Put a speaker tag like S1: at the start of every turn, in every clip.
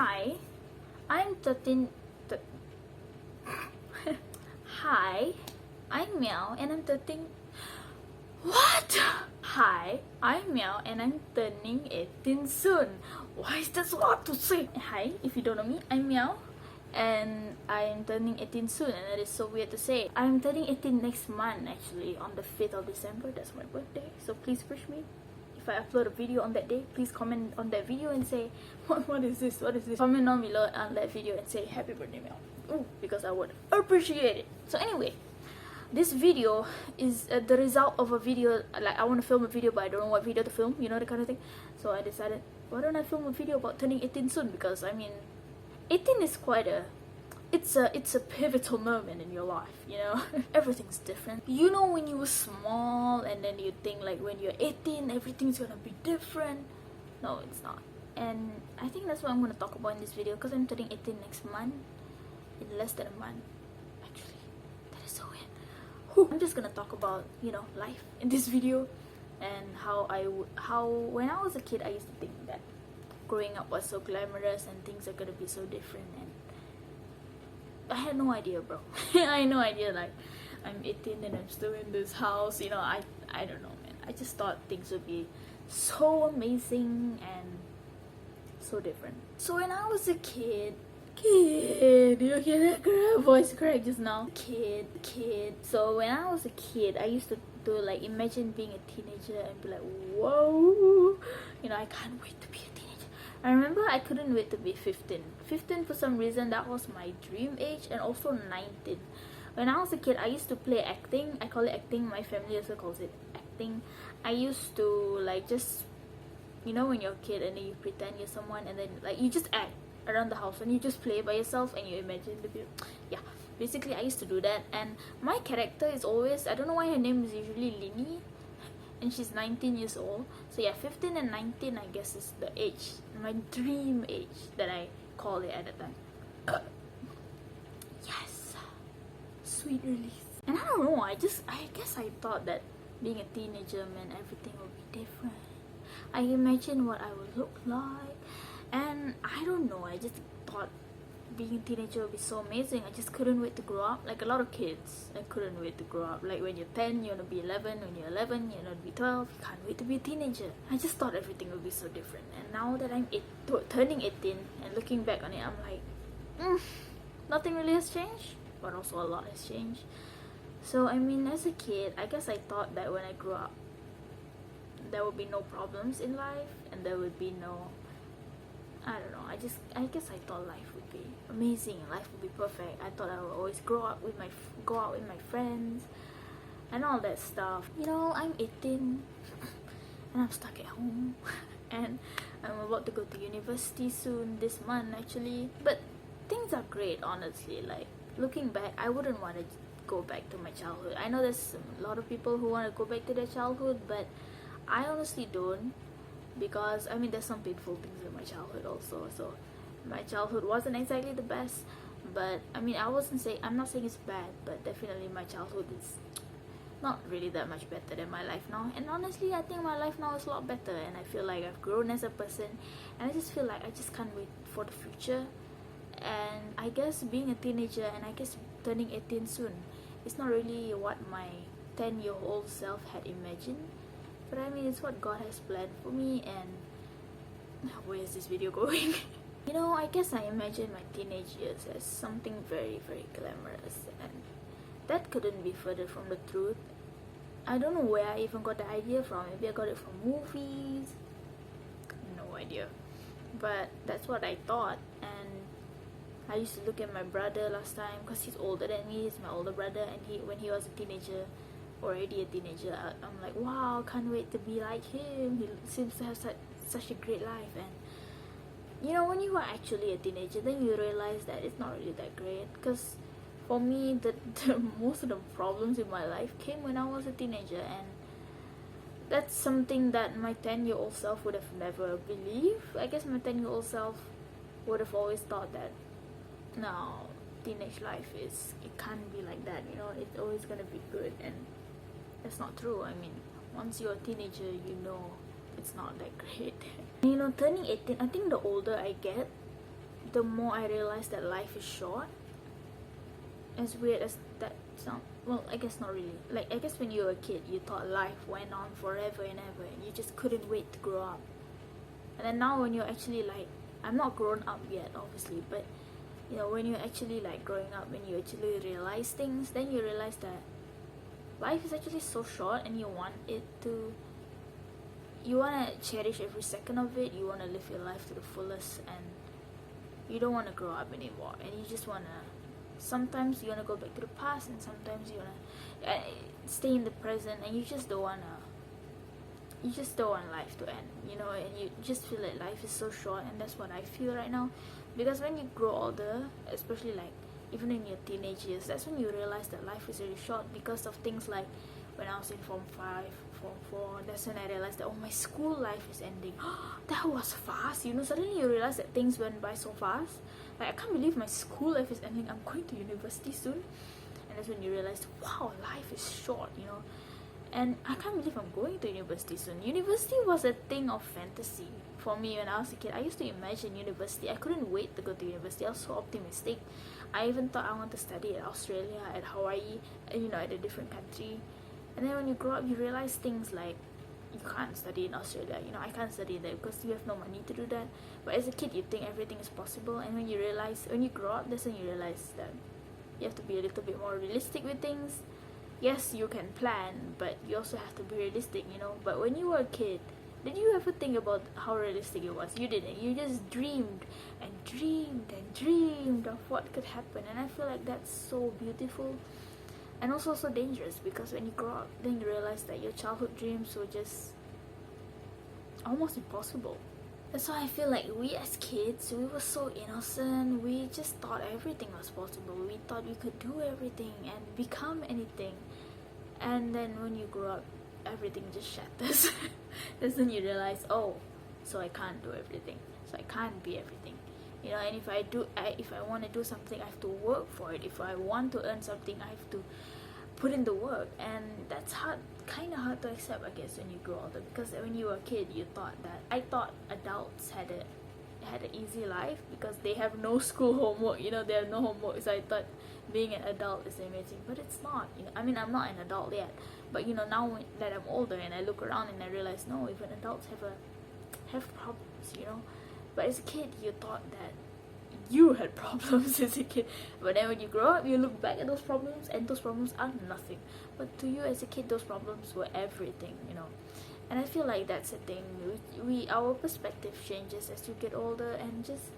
S1: Hi, I'm 13. Hi, I'm Miaw and I'm 13. What? Hi, I'm Miaw and I'm turning 18 soon. Why is that so hard to say? Hi, if you don't know me, I'm Miaw and I'm turning 18 soon, and that is so weird to say. I'm turning 18 next month, actually, on the 5th of December. That's my birthday, so please wish me. If I upload a video on that day, please comment on that video and say, what is this? What is this? Comment down below on that video and say happy birthday, Miaw. Ooh, because I would appreciate it. So anyway, this video is the result of a video. Like, I want to film a video, but I don't know what video to film, you know, the kind of thing. So I decided, why don't I film a video about turning 18 soon? Because I mean, 18 is quite a it's a pivotal moment in your life, you know. Everything's different, you know. When you were small and then you think like when you're 18 everything's gonna be different. No, it's not. And I think that's what I'm gonna talk about in this video, because I'm turning 18 next month, in less than a month actually. That is so weird. Whew. I'm just gonna talk about, you know, life in this video, and how when I was a kid I used to think that growing up was so glamorous and things are gonna be so different, and I had no idea, bro. I had no idea. Like, I'm 18 and I'm still in this house, you know. I don't know, man. I just thought things would be so amazing and so different. So when I was a kid, you hear that voice crack just now? Kid. So when I was a kid, I used to like imagine being a teenager and be like, whoa, you know, I can't wait to be a teenager. I remember I couldn't wait to be 15. 15 for some reason, that was my dream age, and also 19. When I was a kid, I used to play acting. I call it acting. My family also calls it acting. I used to like just, you know, when you're a kid and then you pretend you're someone and then like you just act around the house and you just play by yourself and you imagine the people. Yeah, basically I used to do that, and my character is always, I don't know why her name is usually Lini, and she's 19 years old. So yeah, 15 and 19 I guess is the age, my dream age that I call it at the time. Yes, sweet release. And I don't know, I guess I thought that being a teenager meant everything would be different. I imagined what I would look like, and I don't know, I just thought being a teenager would be so amazing. I just couldn't wait to grow up. Like a lot of kids, I couldn't wait to grow up. Like when you're 10, you want to be 11. When you're 11, you want to be 12. You can't wait to be a teenager. I just thought everything would be so different. And now that I'm turning 18 and looking back on it, I'm like, nothing really has changed, but also a lot has changed. So I mean, as a kid, I guess I thought that when I grew up, there would be no problems in life, and there would be no, I don't know, I guess I thought life would be amazing, life would be perfect. I thought I would always go out with my friends and all that stuff. You know, I'm 18 and I'm stuck at home and I'm about to go to university soon, this month actually. But things are great, honestly. Like, looking back, I wouldn't want to go back to my childhood. I know there's a lot of people who want to go back to their childhood, but I honestly don't. Because I mean, there's some painful things in my childhood also. So my childhood wasn't exactly the best, but I mean, I'm not saying it's bad, but definitely my childhood is not really that much better than my life now. And honestly, I think my life now is a lot better, and I feel like I've grown as a person, and I just feel like I just can't wait for the future. And I guess being a teenager, and I guess turning 18 soon, it's not really what my 10-year-old self had imagined. But I mean, it's what God has planned for me. And where is this video going? You know, I guess I imagine my teenage years as something very, very glamorous, and that couldn't be further from the truth. I don't know where I even got the idea from. Maybe I got it from movies, no idea. But that's what I thought. And I used to look at my brother last time, because he's older than me. He's my older brother, and when he was a teenager, already a teenager, I'm like, wow, can't wait to be like him. He seems to have such a great life. And you know, when you are actually a teenager, then you realize that it's not really that great. Because for me, the most of the problems in my life came when I was a teenager, and that's something that my 10-year-old self would have never believed. I guess my 10-year-old self would have always thought that, no, teenage life it can't be like that, you know, it's always gonna be good. And that's not true. I mean, once you're a teenager, you know it's not that great. You know, turning 18, I think the older I get, the more I realize that life is short. As weird as that sounds, well, I guess not really. Like, I guess when you were a kid, you thought life went on forever and ever, and you just couldn't wait to grow up. And then now when you're actually like, I'm not grown up yet, obviously, but you know, when you're actually like growing up, when you actually realize things, then you realize that life is actually so short, and you want to cherish every second of it. You want to live your life to the fullest, and you don't want to grow up anymore, and you just want to, sometimes you want to go back to the past, and sometimes you want to stay in the present, and you just don't want life to end, you know, and you just feel like life is so short. And that's what I feel right now, because when you grow older, especially like even in your teenage years, that's when you realize that life is really short, because of things like when I was in Form 5, Form 4, that's when I realized that, oh, my school life is ending. That was fast, you know. Suddenly you realize that things went by so fast. Like, I can't believe my school life is ending. I'm going to university soon. And that's when you realize, wow, life is short, you know. And I can't believe I'm going to university soon. University was a thing of fantasy for me when I was a kid. I used to imagine university. I couldn't wait to go to university. I was so optimistic. I even thought I want to study at Australia, at Hawaii, you know, at a different country. And then when you grow up, you realize things like, you can't study in Australia, you know, I can't study there because you have no money to do that. But as a kid, you think everything is possible, and when you grow up, that's when you realize that you have to be a little bit more realistic with things. Yes, you can plan, but you also have to be realistic, you know. But when you were a kid, did you ever think about how realistic it was? You didn't. You just dreamed and dreamed and dreamed of what could happen, and I feel like that's so beautiful. And also so dangerous, because when you grow up, then you realize that your childhood dreams were just almost impossible. That's why I feel like we as kids, we were so innocent. We just thought everything was possible. We thought we could do everything and become anything. And then when you grow up, everything just shatters. That's when you realize, oh, so I can't do everything. So I can't be everything. You know, and if I want to do something, I have to work for it. If I want to earn something, I have to put in the work, and that's kind of hard to accept, I guess, when you grow older. Because when you were a kid, I thought adults had an easy life because they have no school homework. You know, they have no homework. So I thought being an adult is amazing, but it's not. You know, I mean, I'm not an adult yet, but you know, now that I'm older and I look around and I realize, no, even adults have problems. You know. But as a kid, you thought that you had problems as a kid. But then when you grow up, you look back at those problems, and those problems are nothing. But to you as a kid, those problems were everything, you know. And I feel like that's a thing. Our perspective changes as you get older, and just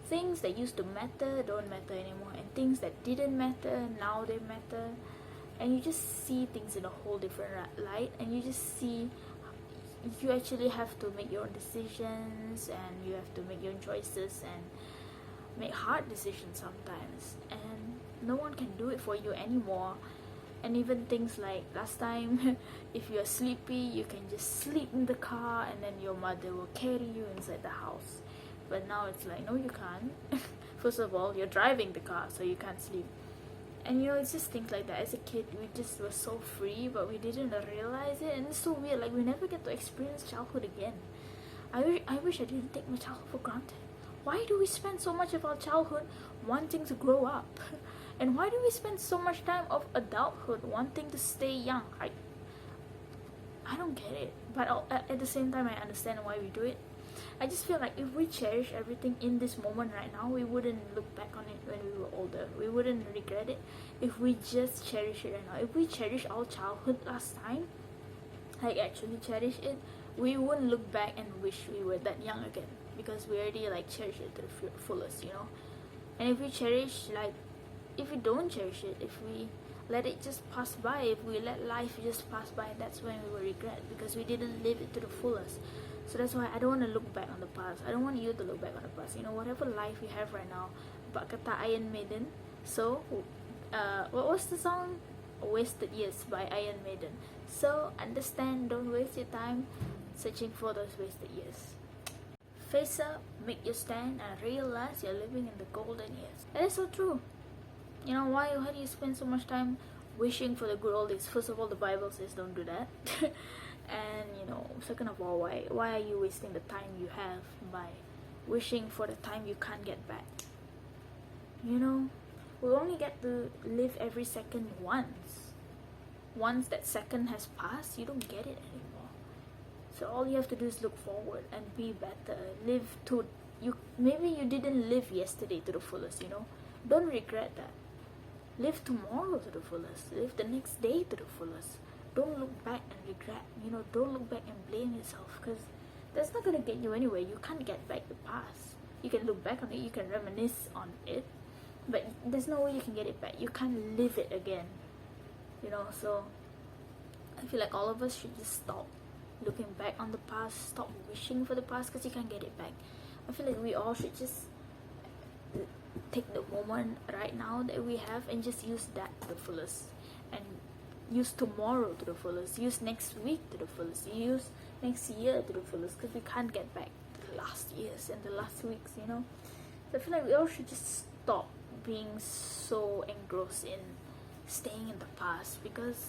S1: things that used to matter don't matter anymore, and things that didn't matter, now they matter. And you just see things in a whole different light, and you just see you actually have to make your own decisions, and you have to make your own choices and make hard decisions sometimes, and no one can do it for you anymore. And even things like last time, if you're sleepy, you can just sleep in the car, and then your mother will carry you inside the house. But now it's like, no, you can't. First of all, you're driving the car, so you can't sleep. And you know, it's just things like that. As a kid, we just were so free, but we didn't realize it. And it's so weird, like we never get to experience childhood again. I wish I didn't take my childhood for granted. Why do we spend so much of our childhood wanting to grow up? And why do we spend so much time of adulthood wanting to stay young? I don't get it. But at the same time, I understand why we do it. I just feel like if we cherish everything in this moment right now, we wouldn't look back on it when we were older. We wouldn't regret it if we just cherish it right now. If we cherish our childhood last time, like actually cherish it, we wouldn't look back and wish we were that young again, because we already like cherish it to the fullest, you know. And if we don't cherish it, if we let it just pass by, if we let life just pass by, that's when we will regret, because we didn't live it to the fullest. So that's why I don't want to look back on the past. I don't want you to look back on the past. You know, whatever life you have right now. Bak kata Iron Maiden. So, what was the song? Wasted Years by Iron Maiden. So, understand, don't waste your time searching for those wasted years. Face up, make your stand, and realize you're living in the golden years. That is so true. You know, why do you spend so much time wishing for the good old days? First of all, the Bible says don't do that. And you know, second of all, why are you wasting the time you have by wishing for the time you can't get back. You know, we only get to live every second once. Once that second has passed, you don't get it anymore. So all you have to do is look forward and be better. Live to you. Maybe you didn't live yesterday to the fullest. Don't regret that. Live tomorrow to the fullest. Live the next day to the fullest. Don't look back and regret. Don't look back and blame yourself, because that's not gonna get you anywhere. You can't get back the past. You can look back on it. You can reminisce on it, but there's no way you can get it back. You can't live it again. So I feel like all of us should just stop looking back on the past, stop wishing for the past, because you can't get it back. I feel like we all should just take the moment right now that we have and just use that to the fullest, and use tomorrow to the fullest, use next week to the fullest, use next year to the fullest, because we can't get back the last years and the last weeks. So I feel like we all should just stop being so engrossed in staying in the past, because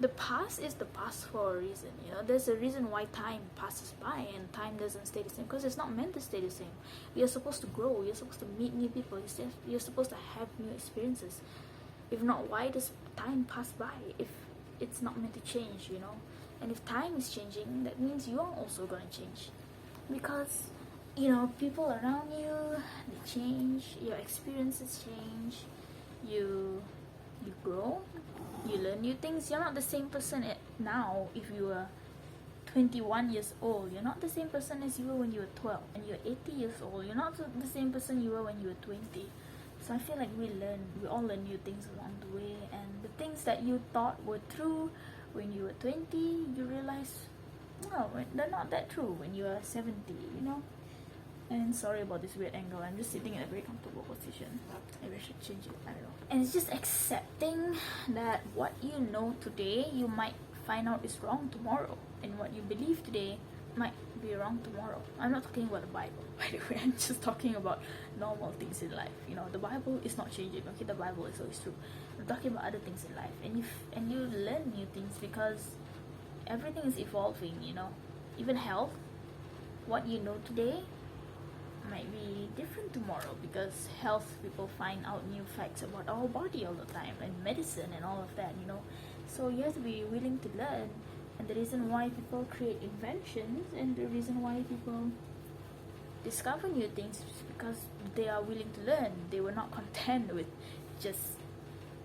S1: the past is the past for a reason. There's a reason why time passes by and time doesn't stay the same, because it's not meant to stay the same. You're supposed to grow, you're supposed to meet new people, you're supposed to have new experiences. If not, why does time pass by if it's not meant to change? And if time is changing, that means you are also gonna change, because people around you, they change, your experiences change, you grow, you learn new things. You're not the same person now. If you were 21 years old, you're not the same person as you were when you were 12. And you're 80 years old, you're not the same person you were when you were 20. So I feel like we all learn new things along the way, and the things that you thought were true when you were 20, you realize, no, they're not that true when you are 70. And sorry about this weird angle, I'm just sitting in a very comfortable position. Maybe I should change it, I don't know. And it's just accepting that what you know today, you might find out is wrong tomorrow, and what you believe today might be wrong tomorrow. I'm not talking about the Bible, by the way. I'm just talking about normal things in life. The Bible is not changing. Okay, the Bible is always true. I'm talking about other things in life, and you learn new things, because everything is evolving. Even health, what you know today might be different tomorrow, because health people find out new facts about our body all the time, and medicine and all of that. So you have to be willing to learn. And the reason why people create inventions, and the reason why people discover new things, is because they are willing to learn. They were not content with just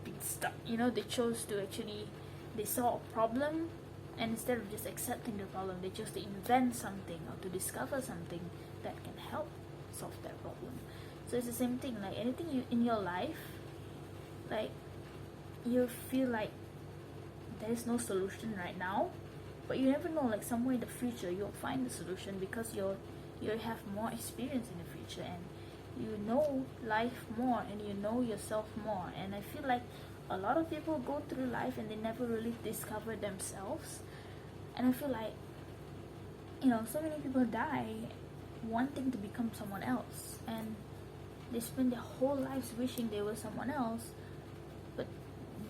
S1: being stuck. They chose to they saw a problem, and instead of just accepting the problem, they chose to invent something or to discover something that can help solve that problem. So it's the same thing. Like anything in your life, like you feel like there's no solution right now, but you never know, like somewhere in the future you'll find the solution, because you have more experience in the future, and you know life more, and you know yourself more. And I feel like a lot of people go through life and they never really discover themselves. And I feel like so many people die wanting to become someone else, and they spend their whole lives wishing they were someone else, but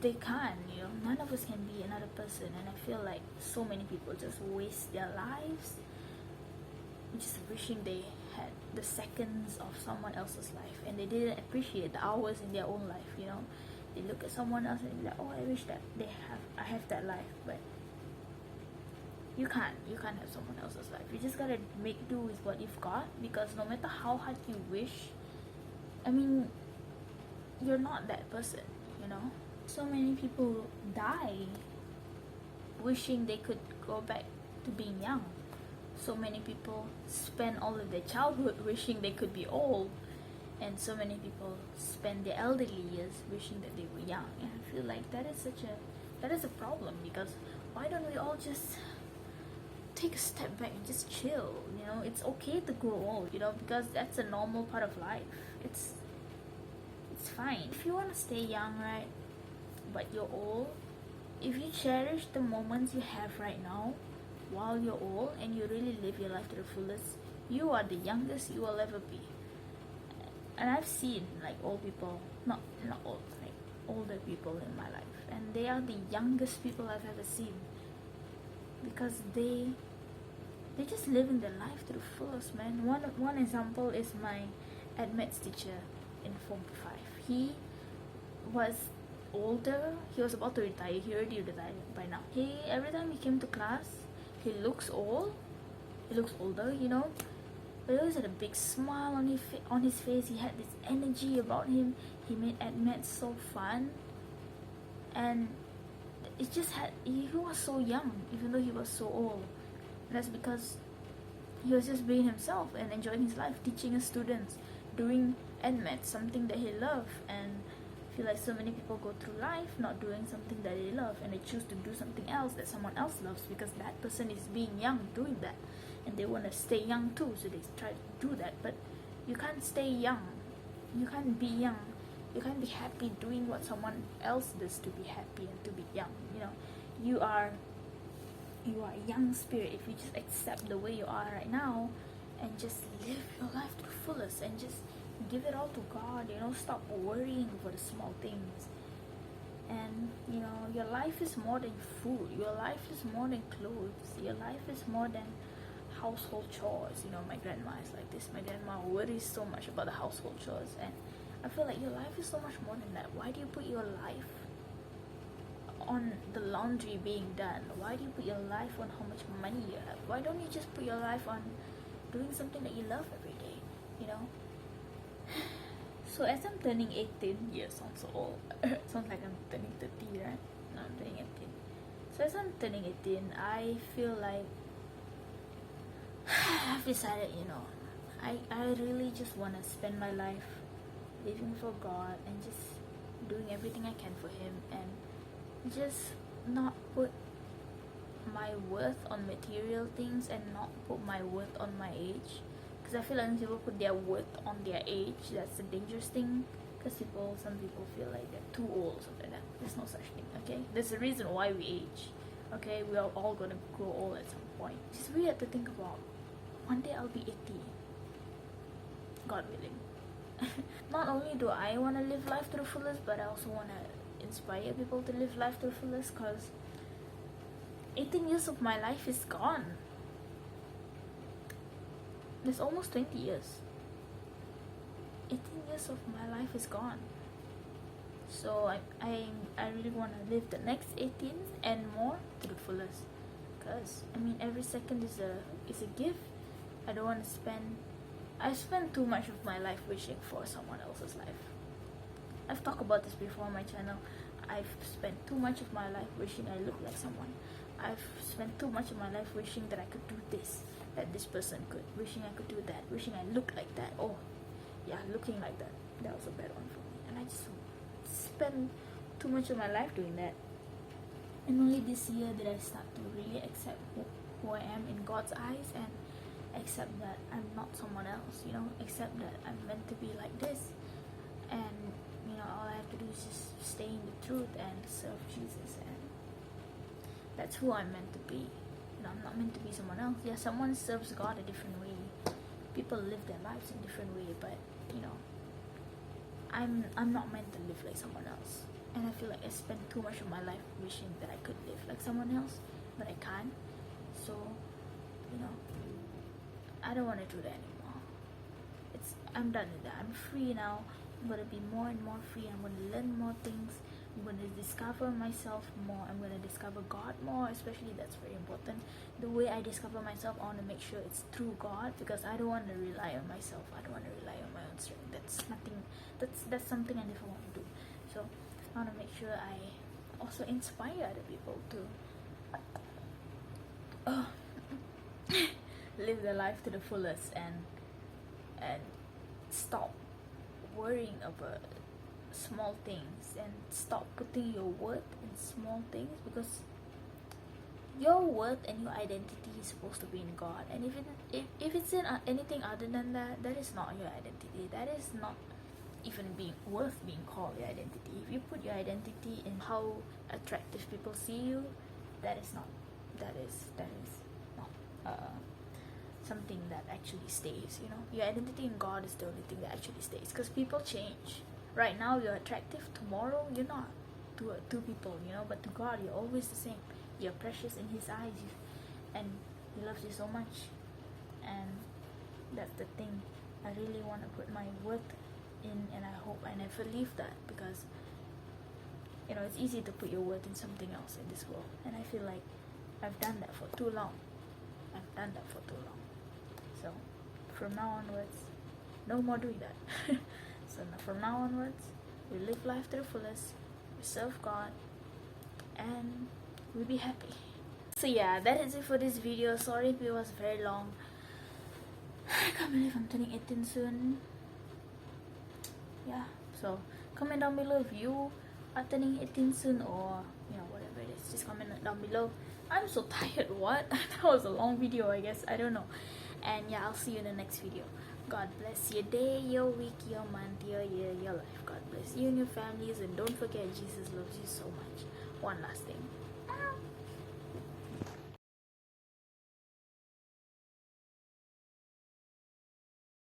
S1: they can't. None of us can be another person. And I feel like so many people just waste their lives just wishing they had the seconds of someone else's life, and they didn't appreciate the hours in their own life. They look at someone else and they're like, oh, I wish that I have that life. But you can't have someone else's life. You just gotta make do with what you've got, because no matter how hard you wish, you're not that person. So many people die wishing they could go back to being young. So many people spend all of their childhood wishing they could be old, and so many people spend their elderly years wishing that they were young. And I feel like that is a problem, because why don't we all just take a step back and just chill? It's okay to grow old, because that's a normal part of life. It's fine if you want to stay young, right? But you're old. If you cherish the moments you have right now while you're old, and you really live your life to the fullest, you are the youngest you will ever be. And I've seen like old people, not old, like older people in my life, and they are the youngest people I've ever seen, because they They're just living their life to the fullest, man. One example is my admits teacher in Form 5. He was older. He was about to retire. He already retired by now. Every time he came to class, he looks old. He looks older, you know. But he always had a big smile on his face. He had this energy about him. He made admits so fun, and it just he was so young, even though he was so old. And that's because he was just being himself and enjoying his life, teaching his students, doing admits, something that he loved. And I feel like so many people go through life not doing something that they love, and they choose to do something else that someone else loves because that person is being young doing that, and they want to stay young too, so they try to do that. But you can't stay young. You can't be young. You can't be happy doing what someone else does to be happy and to be young. You know, you are a young spirit if you just accept the way you are right now and just live your life to the fullest and just give it all to God. You know, stop worrying for the small things. And you know, your life is more than food. Your life is more than clothes. Your life is more than household chores. You know, my grandma is like this. My grandma worries so much about the household chores, and I feel like your life is so much more than that. Why do you put your life on the laundry being done? Why do you put your life on how much money you have? Why don't you just put your life on doing something that you love every day? You know. So as I'm turning 18, yes, sounds so old. Sounds like I'm turning 30, right? No, I'm turning 18. So as I'm turning 18, I feel like I've decided, you know, I really just want to spend my life living for God and just doing everything I can for Him, and just not put my worth on material things and not put my worth on my age. Because I feel like when people put their worth on their age, that's a dangerous thing. Because some people feel like they're too old or something like that. There's no such thing, okay? There's a reason why we age, okay? We are all gonna grow old at some point. It's weird to think about. One day I'll be 80, God willing. Not only do I want to live life to the fullest, but I also want to inspire people to live life to the fullest, because 18 years of my life is gone. There's almost 20 years. 18 years of my life is gone. So I really want to live the next 18 and more to the fullest, because I mean every second is a gift. I don't want to I spend too much of my life wishing for someone else's life. I've talked about this before on my channel. I've spent too much of my life wishing I look like someone. I've spent too much of my life wishing that I could do this, that this person could, wishing I could do that, wishing I looked like that. Oh, yeah, looking like that. That was a bad one for me. And I just spent too much of my life doing that. And only this year did I start to really accept who I am in God's eyes, and accept that I'm not someone else, you know, accept that I'm meant to be like this. And, you know, all I have to do is just stay in the truth and serve Jesus, and that's who I'm meant to be. You know, I'm not meant to be someone else. Yeah, someone serves God a different way. People live their lives in a different way, but, you know, I'm not meant to live like someone else. And I feel like I spend too much of my life wishing that I could live like someone else, but I can't. So, you know, I don't want to do that anymore. I'm done with that. I'm free now. I'm going to be more and more free. I'm going to learn more things. I'm going to discover myself more. I'm going to discover God more, especially. That's very important. The way I discover myself, I want to make sure it's through God, because I don't want to rely on myself. I don't want to rely on my own strength. That's something I never want to do. So I want to make sure I also inspire other people to live their life to the fullest, and stop worrying about small things, and stop putting your worth in small things, because your worth and your identity is supposed to be in God. And if it's in anything other than that, that is not your identity. That is not even being worth being called your identity. If you put your identity in how attractive people see you, that is not something that actually stays. You know, your identity in God is the only thing that actually stays, because people change. Right now you're attractive, tomorrow you're not to people, you know, but to God you're always the same. You're precious in His eyes, and He loves you so much. and that's the thing. I really want to put my worth in, and I hope I never leave that, because it's easy to put your worth in something else in this world, and I feel like I've done that for too long. So from now onwards, no more doing that. So from now onwards, we live life to the fullest, we serve God, and we'll be happy. So yeah, that is it for this video. Sorry if it was very long. I can't believe I'm turning 18 soon. Yeah, so comment down below if you are turning 18 soon, or whatever it is. Just comment down below. I'm so tired. What? That was a long video, I guess. I don't know. And yeah, I'll see you in the next video. God bless your day, your week, your month, your year, your life. God bless you and your families, and don't forget, Jesus loves you so much. One last thing.